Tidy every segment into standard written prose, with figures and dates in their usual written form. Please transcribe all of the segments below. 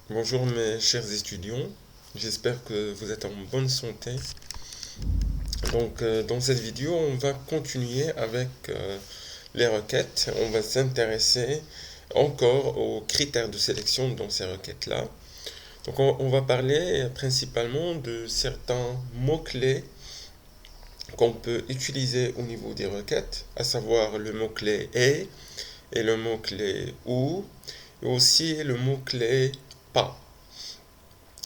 Bonjour mes chers étudiants, j'espère que vous êtes en bonne santé. Dans cette vidéo, on va continuer avec les requêtes. On va s'intéresser encore aux critères de sélection dans ces requêtes-là. On va parler principalement de certains mots-clés qu'on peut utiliser au niveau des requêtes, à savoir le mot-clé et le mot-clé ou, et aussi le mot-clé pas.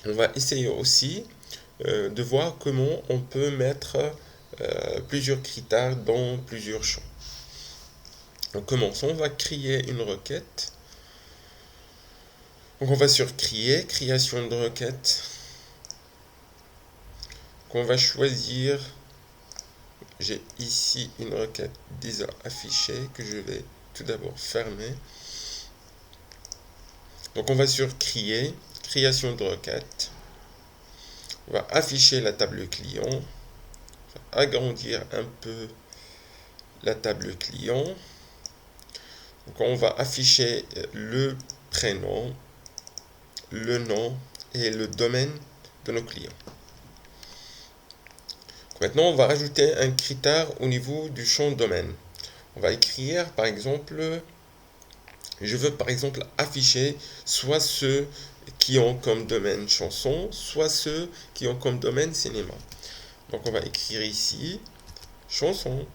On va essayer aussi de voir comment on peut mettre plusieurs critères dans plusieurs champs. Donc commençons, on va créer une requête. Donc on va sur créer, création de requête. On va choisir, j'ai ici une requête déjà affichée que je vais tout d'abord fermer. Donc on va sur créer, création de requête. On va afficher la table client, agrandir un peu la table client. Donc on va afficher le prénom, le nom et le domaine de nos clients. Maintenant, on va ajouter un critère au niveau du champ domaine. On va écrire, par exemple, je veux par exemple afficher soit ceux qui ont comme domaine chanson, soit ceux qui ont comme domaine cinéma. Donc on va écrire ici chanson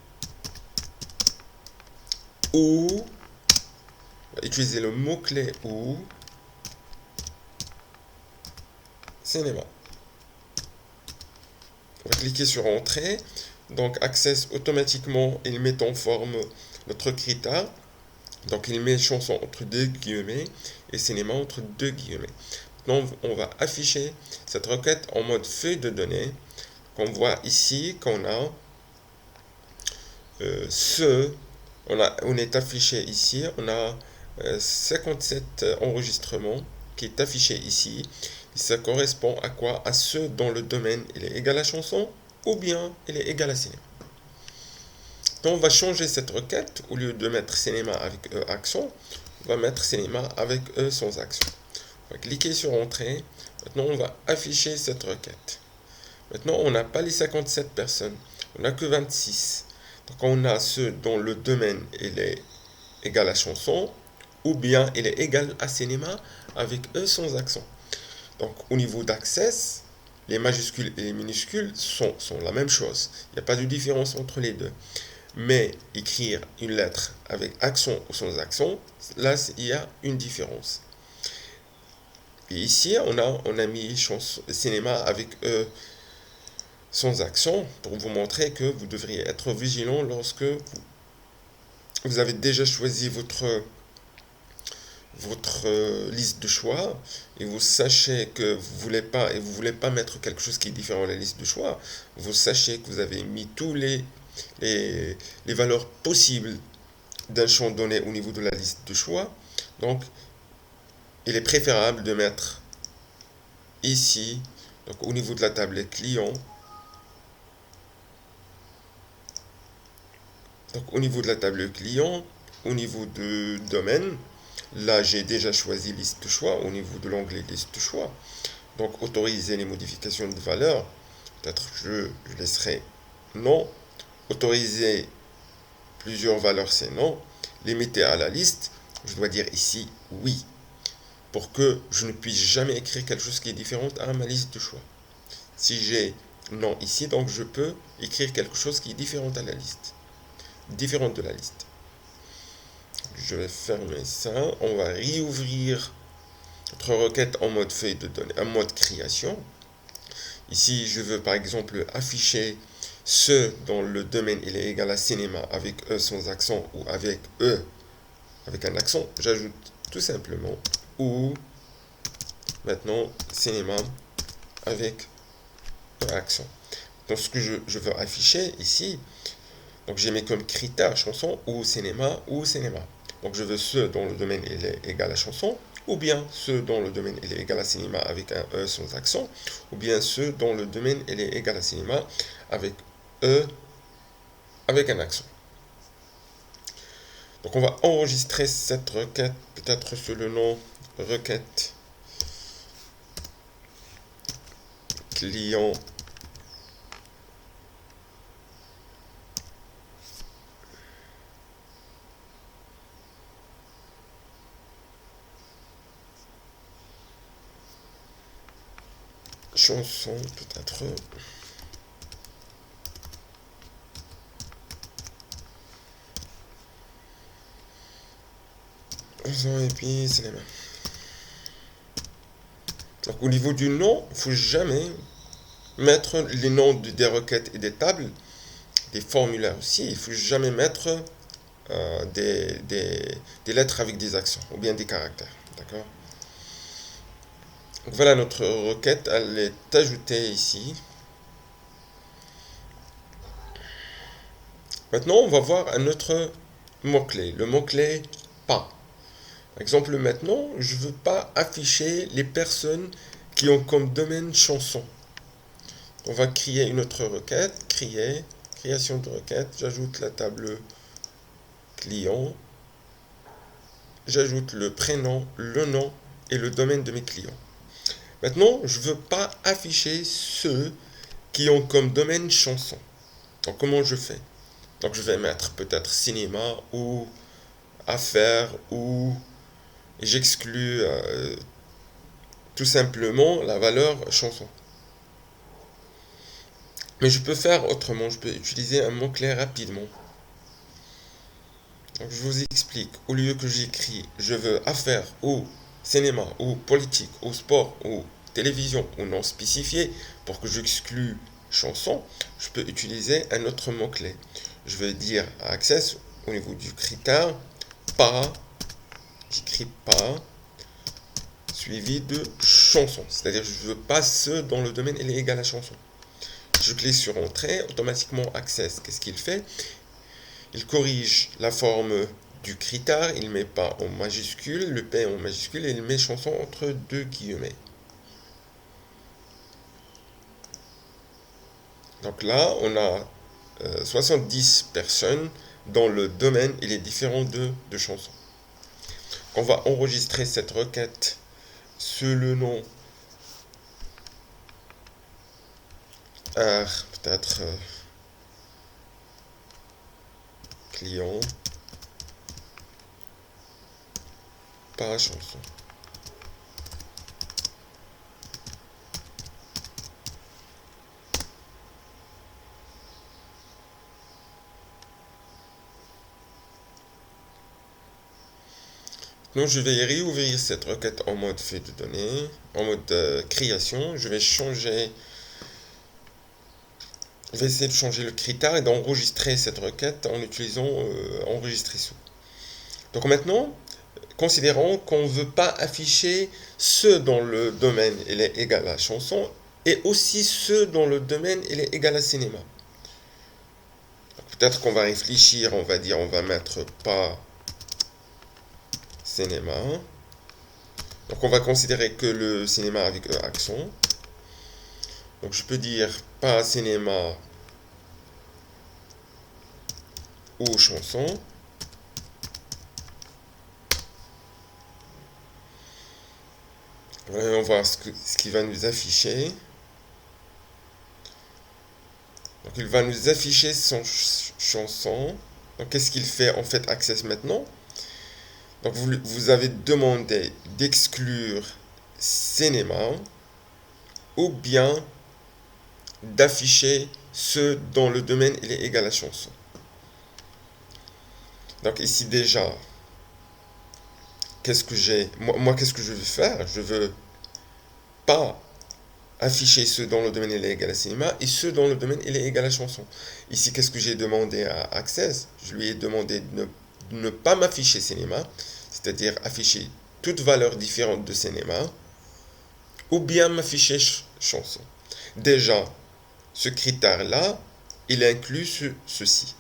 ou, on va utiliser le mot-clé ou cinéma. On va cliquer sur Entrée. Donc Access automatiquement, il met en forme notre critère. Donc il met chanson entre deux guillemets et cinéma entre deux guillemets. Donc on va afficher cette requête en mode feuille de données. On voit ici qu'on a on est affiché ici, on a 57 enregistrements qui est affiché ici. Et ça correspond à quoi? À ceux dont le domaine il est égal à chanson ou bien il est égal à cinéma. Donc on va changer cette requête, au lieu de mettre cinéma avec accent, on va mettre cinéma avec sans accent. On va cliquer sur Entrée. Maintenant on va afficher cette requête. Maintenant on n'a pas les 57 personnes, on n'a que 26. Donc on a ceux dont le domaine il est égal à chanson ou bien il est égal à cinéma avec E sans accent. Donc au niveau d'access, les majuscules et les minuscules sont la même chose. Il n'y a pas de différence entre les deux. Mais écrire une lettre avec accent ou sans accent, là il y a une différence. Et ici on a mis cinéma avec E sans accent pour vous montrer que vous devriez être vigilant lorsque vous avez déjà choisi votre liste de choix et vous sachez que vous voulez pas mettre quelque chose qui est différent de la liste de choix, vous sachez que vous avez mis tous les valeurs possibles d'un champ donné au niveau de la liste de choix. Donc il est préférable de mettre ici, donc au niveau de la tablette client, donc au niveau de la table client, au niveau de domaine, là j'ai déjà choisi liste de choix au niveau de l'onglet liste de choix. Donc autoriser les modifications de valeur, peut-être je laisserai non. Autoriser plusieurs valeurs c'est non. Limiter à la liste, je dois dire ici oui. Pour que je ne puisse jamais écrire quelque chose qui est différent à ma liste de choix. Si j'ai non ici, donc je peux écrire quelque chose qui est différent à la liste. Différente de la liste. Je vais fermer ça. On va réouvrir notre requête en mode feuille de données, en mode création. Ici, je veux par exemple afficher ceux dont le domaine il est égal à cinéma avec E sans accent ou avec E avec un accent. J'ajoute tout simplement ou maintenant cinéma avec accent. Donc ce que je veux afficher ici, donc j'ai mis comme critère chanson ou cinéma ou cinéma. Donc je veux ceux dont le domaine il est égal à chanson, ou bien ceux dont le domaine il est égal à cinéma avec un E sans accent, ou bien ceux dont le domaine il est égal à cinéma avec E avec un accent. Donc on va enregistrer cette requête, peut-être sous le nom requête client chanson peut-être. Et puis cinéma. Donc au niveau du nom, il ne faut jamais mettre les noms des requêtes et des tables, des formulaires aussi. Il ne faut jamais mettre des lettres avec des accents ou bien des caractères. D'accord? Donc voilà, notre requête, elle est ajoutée ici. Maintenant, on va voir un autre mot-clé, le mot-clé pas. Par exemple, maintenant, je ne veux pas afficher les personnes qui ont comme domaine chanson. On va créer une autre requête, création de requête, j'ajoute la table client, j'ajoute le prénom, le nom et le domaine de mes clients. Maintenant, je ne veux pas afficher ceux qui ont comme domaine chanson. Donc, comment je fais? Donc, je vais mettre peut-être cinéma ou affaires ou j'exclus tout simplement la valeur chanson. Mais je peux faire autrement, je peux utiliser un mot-clé rapidement. Donc, je vous explique. Au lieu que j'écris je veux affaires ou cinéma ou politique ou sport ou télévision ou non spécifié pour que j'exclue chanson, je peux utiliser un autre mot-clé. Je vais dire access au niveau du critère pas, j'écris pas suivi de chanson, c'est-à-dire je veux pas ceux dont le domaine est égal à chanson. Je clique sur entrée, automatiquement access, qu'est-ce qu'il fait? Il corrige la forme du critère, il ne met pas en majuscule, le P en majuscule, et il met chanson entre deux guillemets. Donc là, on a 70 personnes dont le domaine il est différent de chansons. On va enregistrer cette requête sous le nom R, peut-être client, pas chanson. Donc je vais réouvrir cette requête en mode fait de données, en mode création. Je vais essayer de changer le critère et d'enregistrer cette requête en utilisant enregistrer sous. Donc maintenant, considérons qu'on ne veut pas afficher ceux dont le domaine il est égal à chanson et aussi ceux dont le domaine il est égal à cinéma. Peut-être qu'on va réfléchir, on va dire on va mettre pas cinéma. Donc on va considérer que le cinéma avec accent. Donc je peux dire pas cinéma ou chanson. On va voir ce qu'il va nous afficher. Donc il va nous afficher son chanson. Donc qu'est-ce qu'il fait en fait Access maintenant? Donc vous avez demandé d'exclure cinéma ou bien d'afficher ceux dont le domaine il est égal à chanson. Donc ici déjà, qu'est-ce que j'ai moi qu'est-ce que je veux faire? Je veux pas afficher ceux dont le domaine il est égal à cinéma et ceux dont le domaine il est égal à chanson. Ici, qu'est-ce que j'ai demandé à Access? Je lui ai demandé de ne pas m'afficher cinéma, c'est-à-dire afficher toute valeur différente de cinéma, ou bien m'afficher chanson. Déjà, ce critère-là, il inclut ceci.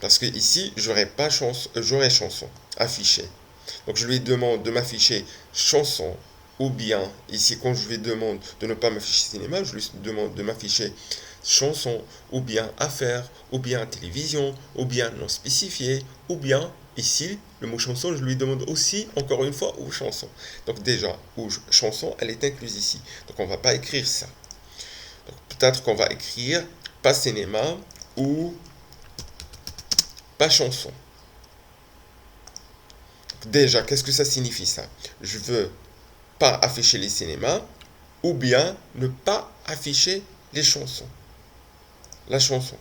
Parce que ici, j'aurais chanson affichée. Donc je lui demande de m'afficher chanson, ou bien, ici quand je lui demande de ne pas m'afficher cinéma, je lui demande de m'afficher chanson, ou bien affaires, ou bien télévision, ou bien non spécifié, ou bien ici, le mot chanson, je lui demande aussi, encore une fois, où chanson. Donc déjà, où chanson, elle est incluse ici. Donc on ne va pas écrire ça. Donc peut-être qu'on va écrire pas cinéma ou pas chanson. Déjà, qu'est-ce que ça signifie ça? Je veux pas afficher les cinémas ou bien ne pas afficher les chansons. La chanson.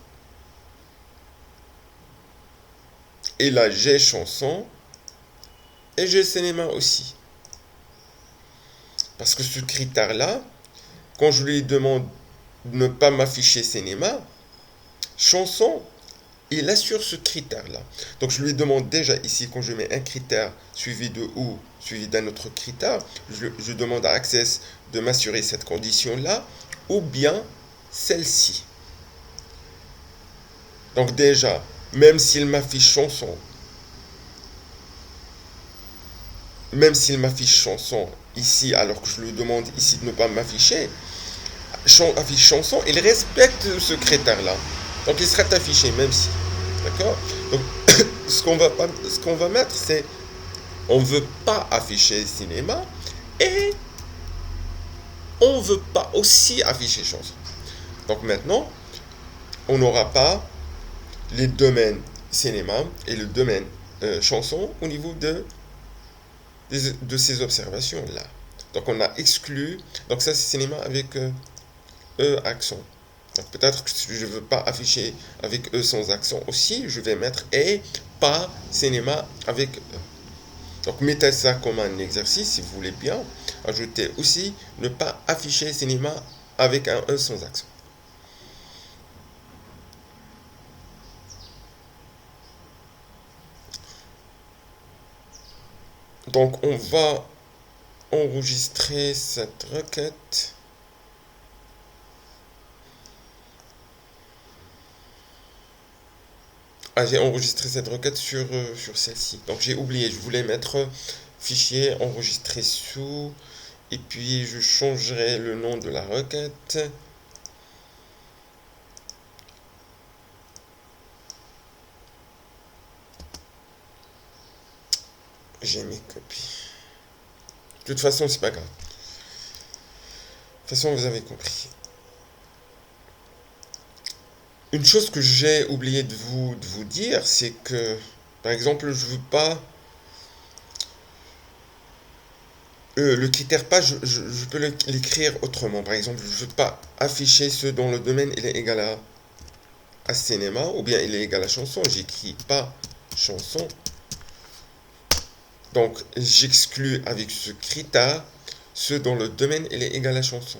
Et là, j'ai chanson et j'ai cinéma aussi. Parce que ce critère-là, quand je lui demande de ne pas m'afficher cinéma, chanson, il assure ce critère-là. Donc je lui demande déjà ici, quand je mets un critère suivi de ou, suivi d'un autre critère, je demande à Access de m'assurer cette condition-là, ou bien celle-ci. Donc déjà, même s'il m'affiche chanson, ici, alors que je lui demande ici de ne pas m'afficher, affiche chanson, il respecte ce critère-là. Donc il sera affiché même si. D'accord? Donc ce qu'on va mettre, c'est on ne veut pas afficher cinéma et on ne veut pas aussi afficher chanson. Donc maintenant, on n'aura pas les domaines cinéma et le domaine chanson au niveau de ces observations-là. Donc on a exclu, donc ça c'est cinéma avec accent. Donc peut-être que si je ne veux pas afficher avec E sans accent aussi, je vais mettre et pas cinéma avec E. Donc mettez ça comme un exercice si vous voulez bien. Ajoutez aussi ne pas afficher cinéma avec un E sans accent. Donc on va enregistrer cette requête. Ah, j'ai enregistré cette requête sur celle-ci. Donc j'ai oublié, je voulais mettre fichier enregistré sous, et puis je changerai le nom de la requête. J'ai mis copie. De toute façon, c'est pas grave. De toute façon, vous avez compris. Une chose que j'ai oublié de vous dire, c'est que, par exemple, je veux pas le critère page, je peux l'écrire autrement. Par exemple, je veux pas afficher ce dont le domaine il est égal à cinéma ou bien il est égal à chanson. J'écris pas chanson. Donc, j'exclus avec ce critère ce dont le domaine il est égal à chanson.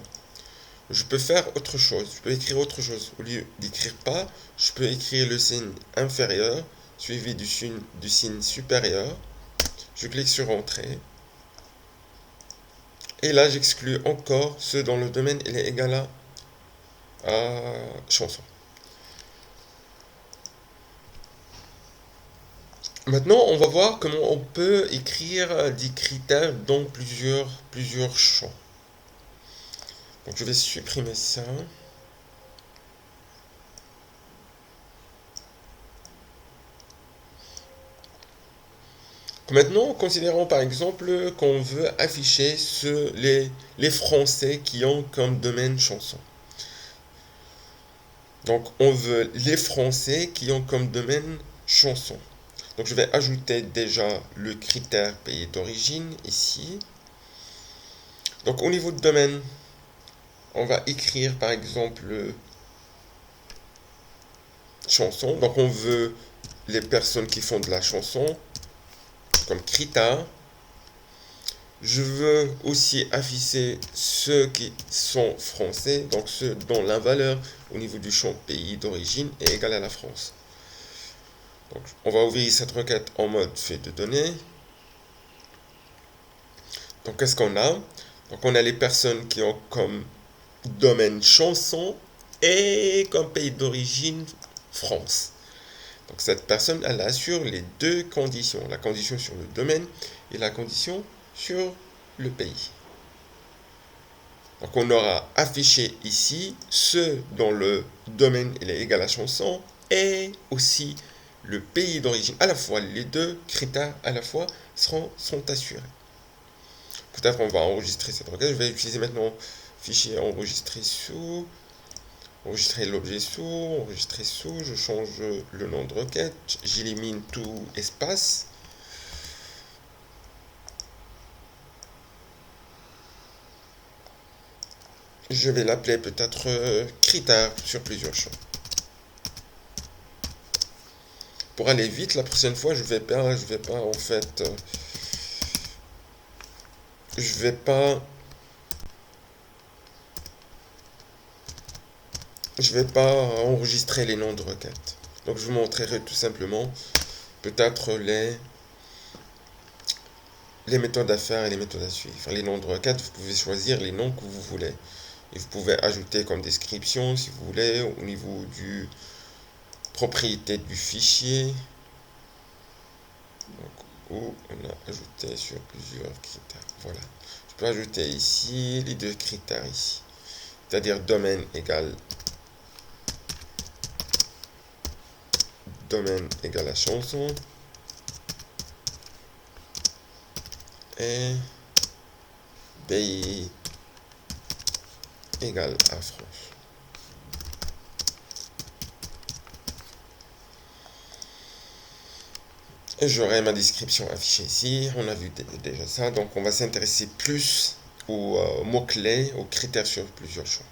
Je peux faire autre chose, je peux écrire autre chose. Au lieu d'écrire pas, je peux écrire le signe inférieur suivi du signe supérieur. Je clique sur Entrée. Et là, j'exclus encore ceux dont le domaine il est égal à chanson. Maintenant, on va voir comment on peut écrire des critères dans plusieurs champs. Donc, je vais supprimer ça. Maintenant, considérons par exemple qu'on veut afficher les Français qui ont comme domaine chanson. Donc, on veut les Français qui ont comme domaine chanson. Donc, je vais ajouter déjà le critère pays d'origine ici. Donc, au niveau de domaine, on va écrire par exemple chanson. Donc, on veut les personnes qui font de la chanson comme critère. Je veux aussi afficher ceux qui sont français, donc ceux dont la valeur au niveau du champ pays d'origine est égale à la France. Donc, on va ouvrir cette requête en mode fait de données. Donc, qu'est-ce qu'on a? Donc, on a les personnes qui ont comme domaine chanson et comme pays d'origine France. Donc, cette personne, elle assure les deux conditions. La condition sur le domaine et la condition sur le pays. Donc on aura affiché ici ceux dont le domaine il est égal à chanson et aussi le pays d'origine, à la fois, les deux critères à la fois sont assurés. Peut-être on va enregistrer cette requête. Je vais utiliser maintenant fichier enregistrer sous, enregistrer l'objet sous, enregistrer sous, je change le nom de requête, j'élimine tout espace. Je vais l'appeler peut-être critère sur plusieurs champs. Pour aller vite, la prochaine fois, je vais pas en fait, je vais pas enregistrer les noms de requêtes. Donc je vous montrerai tout simplement peut-être les méthodes à faire et les méthodes à suivre. Les noms de requêtes, vous pouvez choisir les noms que vous voulez. Et vous pouvez ajouter comme description si vous voulez au niveau du propriété du fichier. Donc, où on a ajouté sur plusieurs critères. Voilà. Je peux ajouter ici les deux critères ici. C'est-à-dire domaine égale la chanson et pays égale à France. Et j'aurai ma description affichée ici. On a vu déjà ça. Donc on va s'intéresser plus aux mots-clés, aux critères sur plusieurs champs.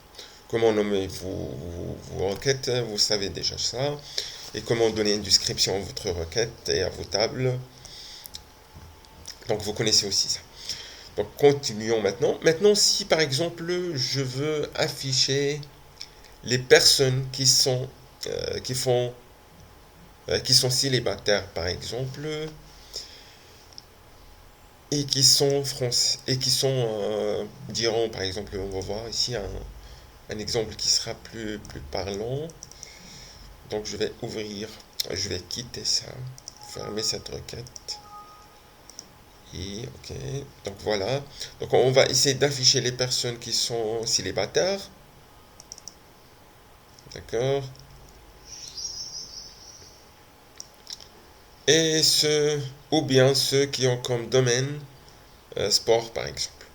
Comment nommer vos requêtes, vous savez déjà ça. Et comment donner une description à votre requête et à vos tables. Donc vous connaissez aussi ça. Donc continuons maintenant. Maintenant, si par exemple je veux afficher les personnes qui sont célibataires par exemple et qui sont français et qui sont diront par exemple, on va voir ici un exemple qui sera plus parlant. Donc je vais quitter ça, fermer cette requête. Et ok, donc voilà. Donc on va essayer d'afficher les personnes qui sont célibataires. D'accord. Et ou bien ceux qui ont comme domaine sport par exemple.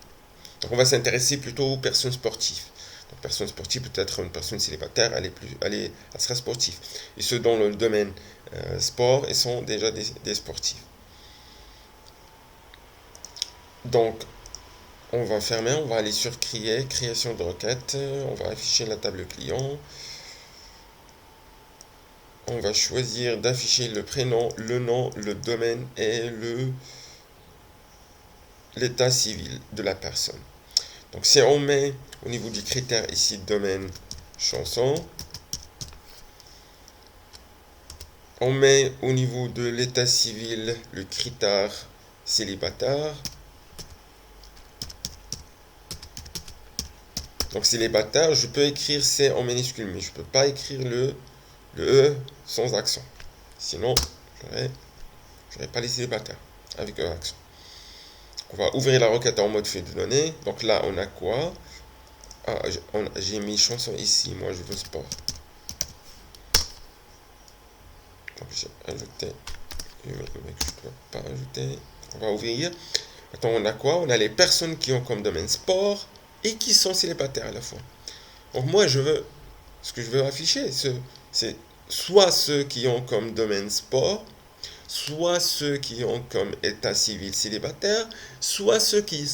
Donc on va s'intéresser plutôt aux personnes sportives. Donc personne sportive, peut-être une personne célibataire, elle sera sportive. Et ceux dans le domaine sport, ils sont déjà des sportifs. Donc on va fermer, on va aller sur création de requête, on va afficher la table client. On va choisir d'afficher le prénom, le nom, le domaine et l'état civil de la personne. Donc si on met au niveau du critère ici domaine chanson, on met au niveau de l'état civil le critère célibataire. Donc célibataire, je peux écrire C en minuscule, mais je ne peux pas écrire le E sans accent. Sinon, j'aurais pas les célibataires avec E accent. On va ouvrir la requête en mode fait de données. Donc là, on a quoi? Ah, j'ai mis chanson ici. Moi, je veux sport. Donc j'ai ajouté. Je ne peux pas ajouter. On va ouvrir. Attends, on a quoi? On a les personnes qui ont comme domaine sport et qui sont célibataires à la fois. Donc moi, ce que je veux afficher, c'est soit ceux qui ont comme domaine sport, soit ceux qui ont comme état civil célibataire, soit ceux qui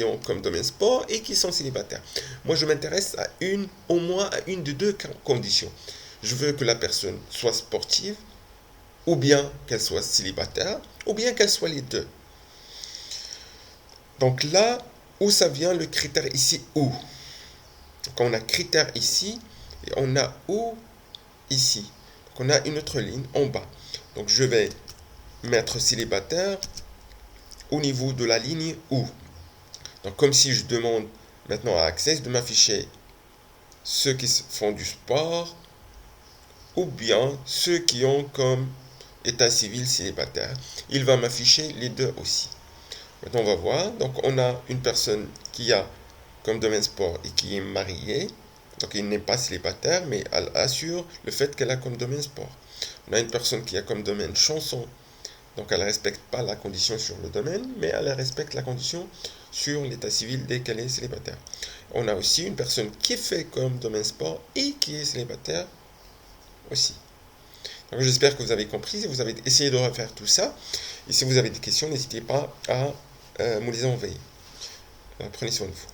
ont comme domaine sport et qui sont célibataires. Moi, je m'intéresse au moins à une de deux conditions. Je veux que la personne soit sportive, ou bien qu'elle soit célibataire, ou bien qu'elle soit les deux. Donc là, où ça vient le critère ici, où? Donc on a critère ici, et on a où ici. Donc on a une autre ligne en bas. Donc je vais mettre célibataire au niveau de la ligne où. Donc comme si je demande maintenant à Access de m'afficher ceux qui font du sport ou bien ceux qui ont comme état civil célibataire. Il va m'afficher les deux aussi. Maintenant on va voir. Donc on a une personne qui a comme domaine sport et qui est mariée. Donc il n'est pas célibataire mais elle assure le fait qu'elle a comme domaine sport. On a une personne qui a comme domaine chanson, donc elle ne respecte pas la condition sur le domaine, mais elle respecte la condition sur l'état civil dès qu'elle est célibataire. On a aussi une personne qui fait comme domaine sport et qui est célibataire aussi. Donc j'espère que vous avez compris, si vous avez essayé de refaire tout ça, et si vous avez des questions, n'hésitez pas à me les envoyer. Prenez soin de vous.